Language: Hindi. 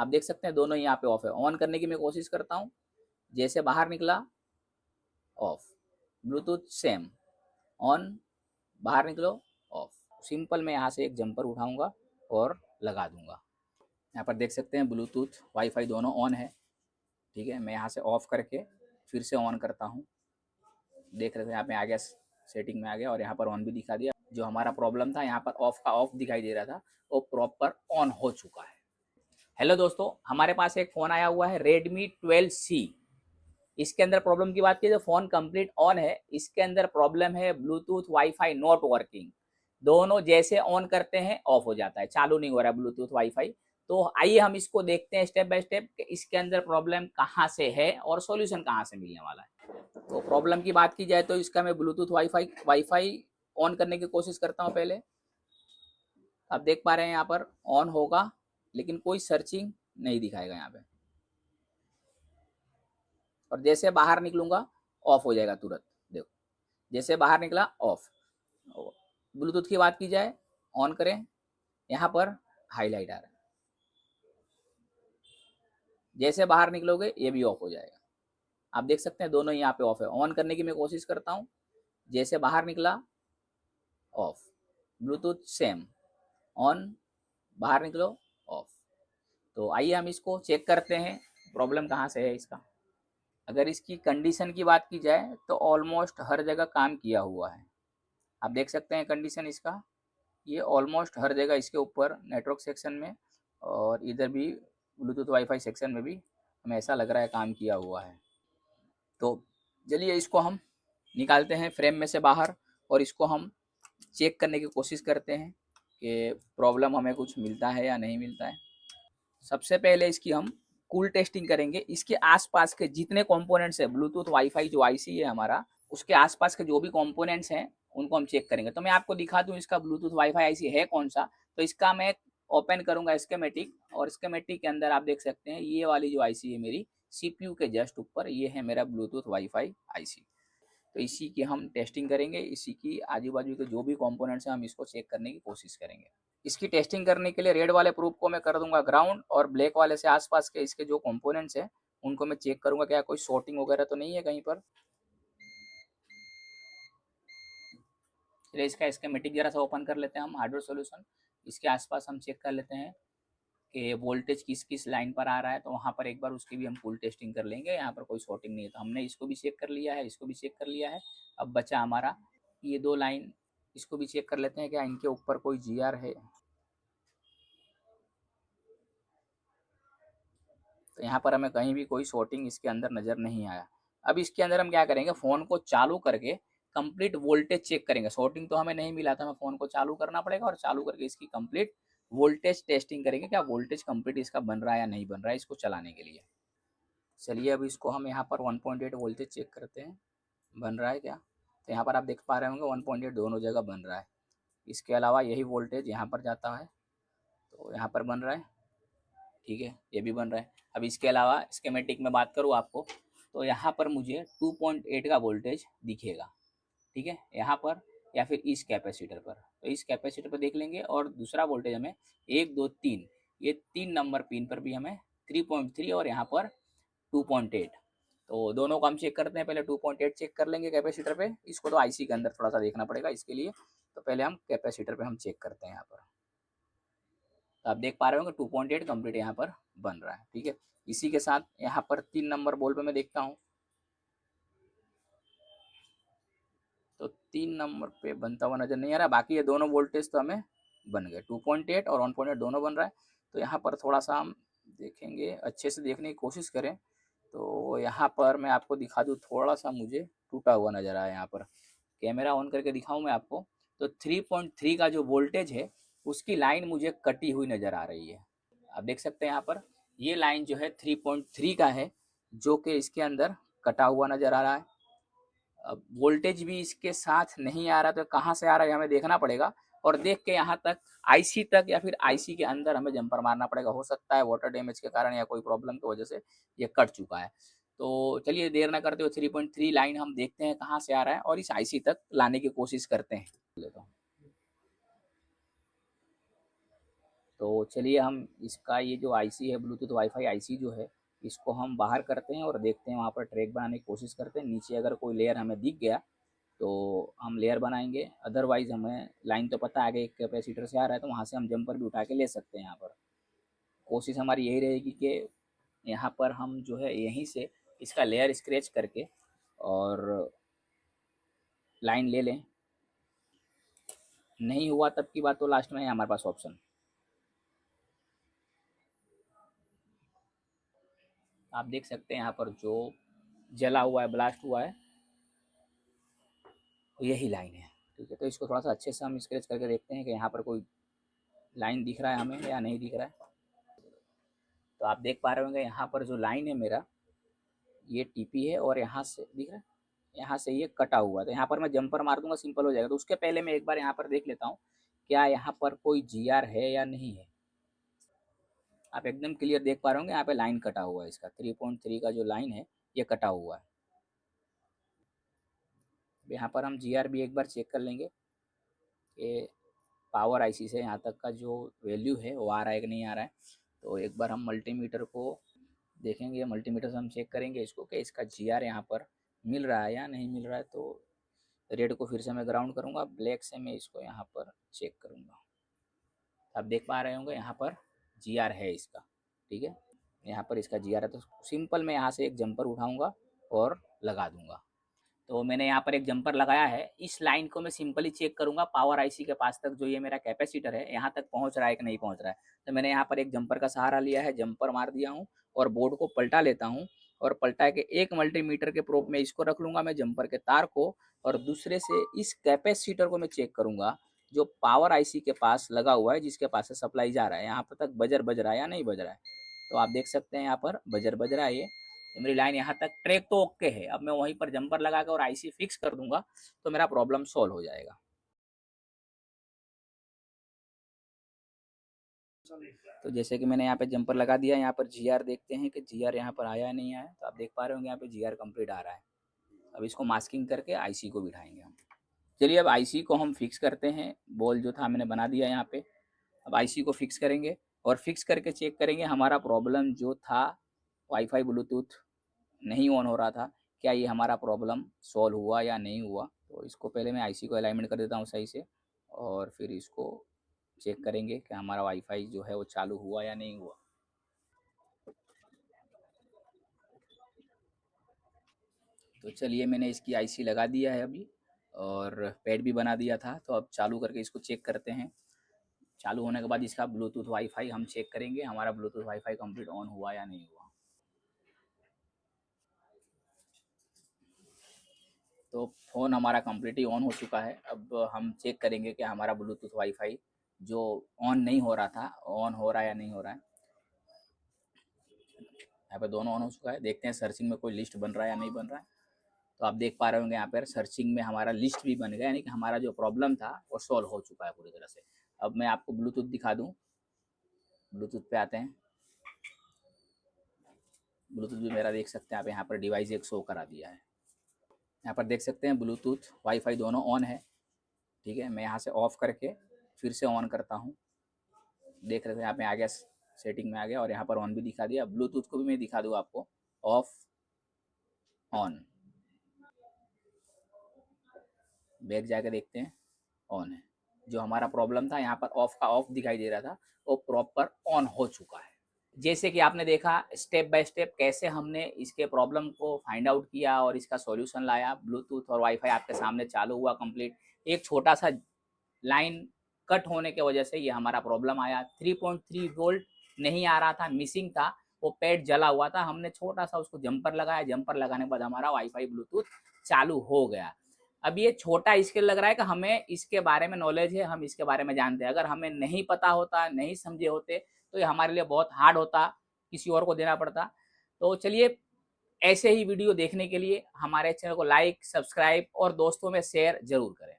आप देख सकते हैं दोनों यहाँ पे ऑफ है। ऑन करने की मैं कोशिश करता हूँ, जैसे बाहर निकला ऑफ, ब्लूटूथ सेम ऑन, बाहर निकलो ऑफ। सिंपल मैं यहाँ से एक जंपर उठाऊंगा और लगा दूंगा। यहाँ पर देख सकते हैं ब्लूटूथ वाईफाई दोनों ऑन है। ठीक है, मैं यहाँ से ऑफ करके फिर से ऑन करता हूँ। देख रहे थे यहाँ पे आ गया, सेटिंग में आ गया और यहाँ पर ऑन भी दिखा दिया। जो हमारा प्रॉब्लम था यहाँ पर ऑफ का ऑफ दिखाई दे रहा था, वो प्रॉपर ऑन हो चुका है। हेलो दोस्तों, हमारे पास एक फ़ोन आया हुआ है Redmi 12C। इसके अंदर प्रॉब्लम की बात की तो फ़ोन कंप्लीट ऑन है। इसके अंदर प्रॉब्लम है ब्लूटूथ वाईफाई नॉट वर्किंग। दोनों जैसे ऑन करते हैं ऑफ हो जाता है, चालू नहीं हो रहा है ब्लूटूथ वाईफाई। तो आइए हम इसको देखते हैं स्टेप बाय स्टेप कि इसके अंदर प्रॉब्लम कहाँ से है और सॉल्यूशन कहाँ से मिलने वाला है। तो प्रॉब्लम की बात की जाए तो इसका मैं ब्लूटूथ वाईफाई ऑन करने की कोशिश करता हूँ पहले। आप देख पा रहे हैं यहाँ पर ऑन होगा, लेकिन कोई सर्चिंग नहीं दिखाएगा यहाँ पे। और जैसे बाहर निकलूंगा ऑफ हो जाएगा तुरंत। देखो, जैसे बाहर निकला ऑफ। ब्लूटूथ की बात की जाए, ऑन करें, यहाँ पर हाईलाइट आ रहा है। जैसे बाहर निकलोगे ये भी ऑफ हो जाएगा। आप देख सकते हैं दोनों यहाँ पे ऑफ है। ऑन करने की मैं कोशिश करता हूँ, जैसे बाहर निकला ऑफ, ब्लूटूथ सेम ऑन, बाहर निकलो ऑफ। तो आइए हम इसको चेक करते हैं प्रॉब्लम कहाँ से है इसका। अगर इसकी कंडीशन की बात की जाए तो ऑलमोस्ट हर जगह काम किया हुआ है। आप देख सकते हैं कंडीशन इसका, ये ऑलमोस्ट हर जगह इसके ऊपर नेटवर्क सेक्शन में और इधर भी ब्लूटूथ वाईफाई सेक्शन में भी हमें ऐसा लग रहा है काम किया हुआ है। तो चलिए इसको हम निकालते हैं फ्रेम में से बाहर और इसको हम चेक करने की कोशिश करते हैं कि प्रॉब्लम हमें कुछ मिलता है या नहीं मिलता है। सबसे पहले इसकी हम कूल टेस्टिंग करेंगे। इसके आसपास के जितने कंपोनेंट्स है, ब्लूटूथ वाईफाई जो आईसी है हमारा, उसके आसपास के जो भी कंपोनेंट्स हैं उनको हम चेक करेंगे। तो मैं आपको दिखा दूं इसका ब्लूटूथ वाईफाई आईसी है कौन सा। तो इसका मैं ओपन करूंगा स्कीमेटिक, और स्कीमेटिक के अंदर आप देख सकते हैं ये वाली जो आईसी है मेरी सीपीयू के जस्ट ऊपर, ये है मेरा ब्लूटूथ वाईफाई आईसी। तो इसी की हम टेस्टिंग करेंगे, इसी की आजू बाजू के जो भी कंपोनेंट्स हैं हम इसको चेक करने की कोशिश करेंगे। इसकी टेस्टिंग करने के लिए रेड वाले प्रूफ को मैं कर दूंगा ग्राउंड, और ब्लैक वाले से आसपास के इसके जो कंपोनेंट्स हैं उनको मैं चेक करूंगा क्या कोई शॉर्टिंग वगैरह तो नहीं है कहीं पर। चलिए इसका स्कीमेटिक जरा सा ओपन कर लेते हैं हम, हार्डवेयर सॉल्यूशन। इसके आसपास हम चेक कर लेते हैं कि वोल्टेज किस किस लाइन पर आ रहा है, तो वहाँ पर एक बार उसकी भी हम फुल टेस्टिंग कर लेंगे। यहाँ पर कोई शॉर्टिंग नहीं है, तो हमने इसको भी चेक कर लिया है, इसको भी चेक कर लिया है। अब बचा हमारा ये दो लाइन, इसको भी चेक कर लेते हैं क्या इनके ऊपर कोई जीआर है। तो यहाँ पर हमें कहीं भी कोई शॉर्टिंग इसके अंदर नज़र नहीं आया। अब इसके अंदर हम क्या करेंगे, फ़ोन को चालू करके कंप्लीट वोल्टेज चेक करेंगे। शॉर्टिंग तो हमें नहीं मिला था, हमें फ़ोन को चालू करना पड़ेगा और चालू करके इसकी कंप्लीट वोल्टेज टेस्टिंग करेंगे, क्या वोल्टेज कंप्लीट इसका बन रहा है या नहीं बन रहा है इसको चलाने के लिए। चलिए अब इसको हम यहाँ पर 1.8 वोल्टेज चेक करते हैं, बन रहा है क्या। तो यहाँ पर आप देख पा रहे होंगे 1.8 दोनों जगह बन रहा है। इसके अलावा यही वोल्टेज यहाँ पर जाता है, तो यहाँ पर बन रहा है, ठीक है, ये भी बन रहा है। अब इसके अलावा स्कीमेटिक में बात करूँ आपको, तो यहाँ पर मुझे 2.8 का वोल्टेज दिखेगा, ठीक है, यहाँ पर या फिर इस कैपेसिटर पर। तो इस कैपेसिटर पर देख लेंगे, और दूसरा वोल्टेज हमें 1 2 3, ये 3 नंबर पिन पर भी हमें 3.3 और यहाँ पर 2.8। तो दोनों को हम चेक करते हैं। पहले 2.8 चेक कर लेंगे कैपेसिटर पे, इसको तो आईसी के अंदर थोड़ा सा देखना पड़ेगा इसके लिए। तो पहले हम कैपेसिटर पे हम चेक करते हैं यहाँ पर। तो आप देख पा रहे होंगे 2.8 कंप्लीट यहाँ पर बन रहा है, ठीक है। इसी के साथ यहाँ पर 3 नंबर बॉल पे मैं देखता हूँ, तो 3 नंबर पे बनता हुआ नजर नहीं आ रहा। बाकी ये दोनों वोल्टेज तो हमें बन गए, 2.8 और 1.8 दोनों बन रहा है। तो यहाँ पर थोड़ा सा हम देखेंगे, अच्छे से देखने की कोशिश करें। तो यहाँ पर मैं आपको दिखा दूँ, थोड़ा सा मुझे टूटा हुआ नजर आया। यहाँ पर कैमरा ऑन करके दिखाऊं मैं आपको, तो 3.3 का जो वोल्टेज है उसकी लाइन मुझे कटी हुई नजर आ रही है। आप देख सकते हैं यहाँ पर ये लाइन जो है 3.3 का है, जो कि इसके अंदर कटा हुआ नजर आ रहा है। अब वोल्टेज भी इसके साथ नहीं आ रहा, तो कहाँ से आ रहा है हमें देखना पड़ेगा, और देख के यहाँ तक आईसी तक या फिर आईसी के अंदर हमें जंपर मारना पड़ेगा। हो सकता है वाटर डैमेज के कारण या कोई प्रॉब्लम की वजह से ये कट चुका है। तो चलिए देर ना करते हुए 3.3 लाइन हम देखते हैं कहाँ से आ रहा है और इस आईसी तक लाने की कोशिश करते हैं। तो तो चलिए हम इसका ये जो आईसी है, ब्लूटूथ वाईफाई आईसी जो है, इसको हम बाहर करते हैं और देखते हैं, वहाँ पर ट्रैक बनाने की कोशिश करते हैं। नीचे अगर कोई लेयर हमें दिख गया तो हम लेयर बनाएंगे, अदरवाइज़ हमें लाइन तो पता है आगे एक कैपेसिटर से आ रहा है, तो वहाँ से हम जंपर भी उठा के ले सकते हैं। यहाँ पर कोशिश हमारी यही रहेगी कि यहाँ पर हम जो है यहीं से इसका लेयर स्क्रैच करके और लाइन ले लें। नहीं हुआ तब की बात, तो लास्ट में है हमारे पास ऑप्शन, आप देख सकते हैं यहाँ पर जो जला हुआ है, ब्लास्ट हुआ है, यही लाइन है। ठीक है, तो इसको थोड़ा सा अच्छे से हम स्क्रैच करके देखते हैं कि यहाँ पर कोई लाइन दिख रहा है हमें या नहीं दिख रहा है। तो आप देख पा रहे होंगे यहाँ पर जो लाइन है मेरा, ये टीपी है और यहाँ से दिख रहा है, यहाँ से ये कटा हुआ है। तो यहाँ पर मैं जंपर मार दूंगा, सिंपल हो जाएगा। तो उसके पहले मैं एक बार यहाँ पर देख लेता हूँ क्या यहाँ पर कोई जीआर है या नहीं है। आप एकदम क्लियर देख पा रहे होंगे यहाँ पे लाइन कटा हुआ है, इसका 3.3 का जो लाइन है ये कटा हुआ है। यहाँ पर हम जीआर भी एक बार चेक कर लेंगे कि पावर आईसी से यहाँ तक का जो वैल्यू है वो आ रहा है कि नहीं आ रहा है। तो एक बार हम मल्टीमीटर को देखेंगे, मल्टीमीटर से हम चेक करेंगे इसको कि इसका जीआर यहाँ पर मिल रहा है या नहीं मिल रहा है। तो रेड को फिर से मैं ग्राउंड करूँगा, ब्लैक से मैं इसको यहाँ पर चेक करूँगा। आप देख पा रहे होंगे यहाँ पर जीआर है इसका। ठीक है, यहाँ पर इसका जीआर है। तो सिंपल मैं यहाँ से एक जंपर उठाऊँगा और लगा दूँगा। तो मैंने यहाँ पर एक जंपर लगाया है। इस लाइन को मैं सिंपली चेक करूँगा पावर आईसी के पास तक, जो ये मेरा कैपेसिटर है यहाँ तक पहुँच रहा है कि नहीं पहुँच रहा है। तो मैंने यहाँ पर एक जंपर का सहारा लिया है, जंपर मार दिया हूँ और बोर्ड को पलटा लेता हूँ और पलटा के एक मल्टीमीटर के प्रोब में इसको रख लूँगा मैं जंपर के तार को, और दूसरे से इस कैपेसिटर को मैं चेक करूँगा जो पावर आईसी के पास लगा हुआ है, जिसके पास से सप्लाई जा रहा है। यहाँ पर तक बजर बज रहा है या नहीं बज रहा है। तो आप देख सकते हैं यहाँ पर बजर बज रहा है। ये मेरी लाइन यहाँ तक ट्रैक तो ओके है। अब मैं वहीं पर जंपर लगा कर और आईसी फिक्स कर दूंगा तो मेरा प्रॉब्लम सॉल्व हो जाएगा। तो जैसे कि मैंने यहाँ पे जंपर लगा दिया, यहाँ पर जीआर देखते हैं कि जीआर यहाँ पर आया या नहीं आया। तो आप देख पा रहे होंगे यहाँ पे जीआर कंप्लीट आ रहा है। अब इसको मास्किंग करके आईसी को बिठाएंगे हम। चलिए अब आईसी को हम फिक्स करते हैं। बॉल जो था मैंने बना दिया यहाँ पे। अब आईसी को फिक्स करेंगे और फिक्स करके चेक करेंगे हमारा प्रॉब्लम जो था वाईफाई ब्लूटूथ नहीं ऑन हो रहा था, क्या ये हमारा प्रॉब्लम सॉल्व हुआ या नहीं हुआ। तो इसको पहले मैं आईसी को अलाइनमेंट कर देता हूँ सही से, और फिर इसको चेक करेंगे कि हमारा वाईफाई जो है वो चालू हुआ या नहीं हुआ। तो चलिए मैंने इसकी आईसी लगा दिया है अभी, और पैड भी बना दिया था। तो अब चालू करके इसको चेक करते हैं। चालू होने के बाद इसका ब्लूटूथ वाईफाई हम चेक करेंगे, हमारा ब्लूटूथ वाईफाई कंप्लीट ऑन हुआ या नहीं हुआ। तो फ़ोन हमारा कम्प्लीटली ऑन हो चुका है। अब हम चेक करेंगे कि हमारा ब्लूटूथ वाईफाई जो ऑन नहीं हो रहा था, ऑन हो रहा है या नहीं हो रहा है। यहाँ पे दोनों ऑन हो चुका है। देखते हैं सर्चिंग में कोई लिस्ट बन रहा है या नहीं बन रहा है। तो आप देख पा रहे होंगे यहाँ पर सर्चिंग में हमारा लिस्ट भी बन गया, यानी कि हमारा जो प्रॉब्लम था वो सॉल्व हो चुका है पूरी तरह से। अब मैं आपको ब्लूटूथ दिखा दूँ। ब्लूटूथ पे आते हैं। ब्लूटूथ भी मेरा देख सकते हैं आप, यहाँ पर डिवाइस एक शो करा दिया है। यहाँ पर देख सकते हैं ब्लूटूथ वाईफाई दोनों ऑन है। ठीक है, मैं यहाँ से ऑफ़ करके फिर से ऑन करता हूँ। देख रहे थे यहाँ पे आ गया, सेटिंग में आ गया और यहाँ पर ऑन भी दिखा दिया। ब्लूटूथ को भी मैं दिखा दूँ आपको, ऑफ ऑन। बैक जाकर देखते हैं, ऑन है। जो हमारा प्रॉब्लम था यहाँ पर ऑफ का ऑफ दिखाई दे रहा था, वो प्रॉपर ऑन हो चुका है। जैसे कि आपने देखा स्टेप बाय स्टेप कैसे हमने इसके प्रॉब्लम को फाइंड आउट किया और इसका सॉल्यूशन लाया। ब्लूटूथ और वाईफाई आपके सामने चालू हुआ कंप्लीट। एक छोटा सा लाइन कट होने की वजह से ये हमारा प्रॉब्लम आया। 3.3 वोल्ट नहीं आ रहा था, मिसिंग था, वो पैड जला हुआ था। हमने छोटा सा उसको जंपर लगाया, जंपर लगाने के बाद हमारा वाईफाई ब्लूटूथ चालू हो गया। अब ये छोटा इसके लग रहा है कि हमें इसके बारे में नॉलेज है, हम इसके बारे में जानते हैं। अगर हमें नहीं पता होता, नहीं समझे होते, तो ये हमारे लिए बहुत हार्ड होता, किसी और को देना पड़ता। तो चलिए, ऐसे ही वीडियो देखने के लिए हमारे चैनल को लाइक, सब्सक्राइब और दोस्तों में शेयर जरूर करें।